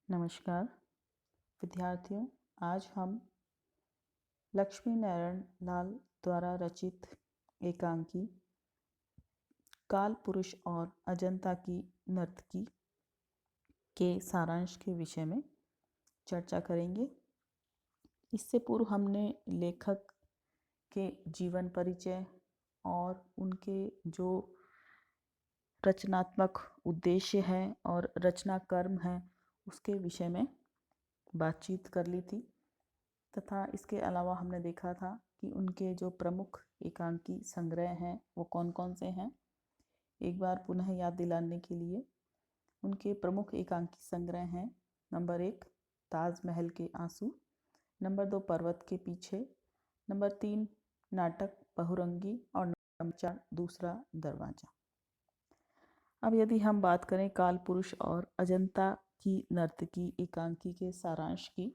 नमस्कार विद्यार्थियों, आज हम लक्ष्मी नारायण लाल द्वारा रचित एकांकी काल पुरुष और अजंता की नर्तकी के सारांश के विषय में चर्चा करेंगे। इससे पूर्व हमने लेखक के जीवन परिचय और उनके जो रचनात्मक उद्देश्य है और रचना कर्म है उसके विषय में बातचीत कर ली थी तथा इसके अलावा हमने देखा था कि उनके जो प्रमुख एकांकी संग्रह हैं वो कौन कौन से हैं। एक बार पुनः याद दिलाने के लिए उनके प्रमुख एकांकी संग्रह हैं: नंबर 1 ताजमहल के आंसू, नंबर 2 पर्वत के पीछे, नंबर 3 नाटक बहुरंगी और नंबर 4 दूसरा दरवाजा। अब यदि हम बात करें काल पुरुष और अजंता की नर्तकी एकांकी के सारांश की,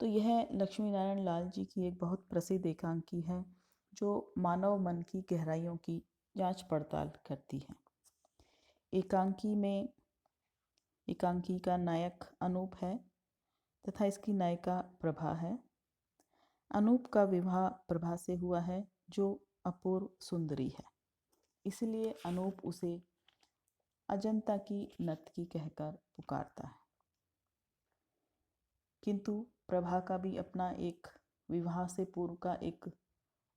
तो यह लक्ष्मी नारायण लाल जी की एक बहुत प्रसिद्ध एकांकी है जो मानव मन की गहराइयों की जांच पड़ताल करती है। एकांकी का नायक अनूप है तथा इसकी नायिका प्रभा है। अनूप का विवाह प्रभा से हुआ है जो अपूर्व सुंदरी है, इसलिए अनूप उसे अजंता की नर्तकी कहकर पुकारता है। किंतु प्रभा का भी अपना एक विवाह से पूर्व का एक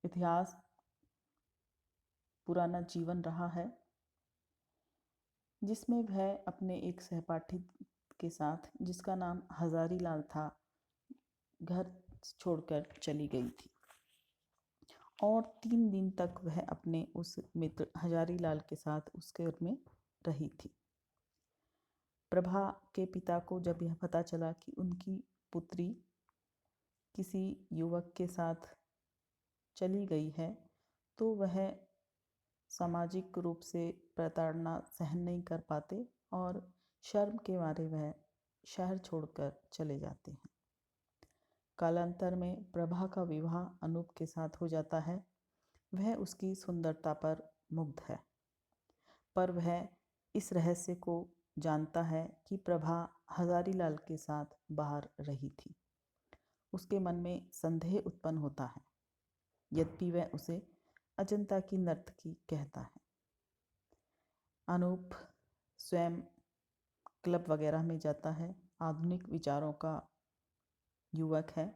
इतिहास, पुराना जीवन रहा है, जिसमें वह अपने एक सहपाठी के साथ, जिसका नाम हजारी लाल था, घर छोड़कर चली गई थी और 3 दिन तक वह अपने उस मित्र हजारी लाल के साथ उस घर में रही थी। प्रभा के पिता को जब यह पता चला कि उनकी पुत्री किसी युवक के साथ चली गई है, तो वह सामाजिक रूप से प्रताड़ना सहन नहीं कर पाते और शर्म के मारे वह शहर छोड़कर चले जाते हैं। कालांतर में प्रभा का विवाह अनूप के साथ हो जाता है। वह उसकी सुंदरता पर मुग्ध है, पर वह इस रहस्य को जानता है कि प्रभा हजारी लाल के साथ बाहर रही थी। उसके मन में संदेह उत्पन्न होता है, यद्यपि वह उसे अजंता की नर्तकी कहता है। अनूप स्वयं क्लब वगैरह में जाता है, आधुनिक विचारों का युवक है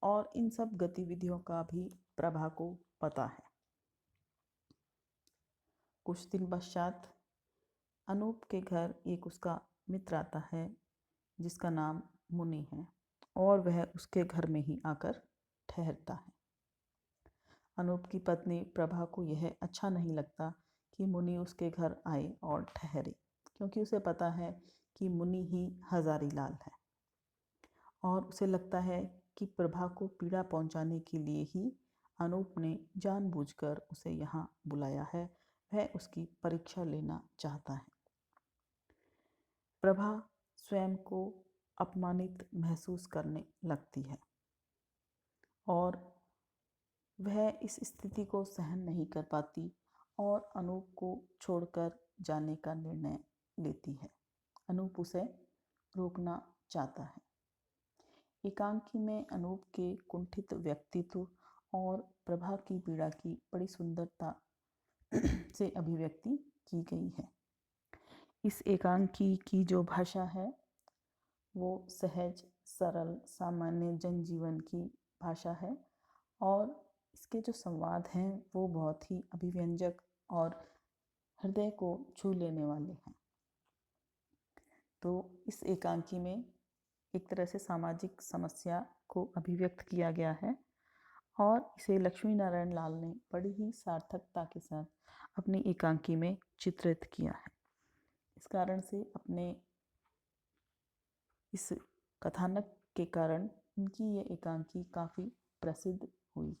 और इन सब गतिविधियों का भी प्रभा को पता है। कुछ दिन पश्चात अनूप के घर एक उसका मित्र आता है जिसका नाम मुनि है और वह उसके घर में ही आकर ठहरता है। अनूप की पत्नी प्रभा को यह अच्छा नहीं लगता कि मुनि उसके घर आए और ठहरे, क्योंकि उसे पता है कि मुनि ही हजारी लाल है और उसे लगता है कि प्रभा को पीड़ा पहुंचाने के लिए ही अनूप ने जानबूझकर उसे यहाँ बुलाया है। वह उसकी परीक्षा लेना चाहता है। प्रभा स्वयं को अपमानित महसूस करने लगती है और वह इस स्थिति को सहन नहीं कर पाती और अनूप को छोड़कर जाने का निर्णय लेती है। अनूप उसे रोकना चाहता है। एकांकी में अनूप के कुंठित व्यक्तित्व और प्रभा की पीड़ा की बड़ी सुंदरता से अभिव्यक्ति की गई है। इस एकांकी की जो भाषा है वो सहज, सरल, सामान्य जनजीवन की भाषा है और इसके जो संवाद हैं वो बहुत ही अभिव्यंजक और हृदय को छू लेने वाले हैं। तो इस एकांकी में एक तरह से सामाजिक समस्या को अभिव्यक्त किया गया है और इसे लक्ष्मी नारायण लाल ने बड़ी ही सार्थकता के साथ अपनी एकांकी में चित्रित किया है। इस कारण से अपने इस कथानक के कारण उनकी ये एकांकी काफ़ी प्रसिद्ध हुई।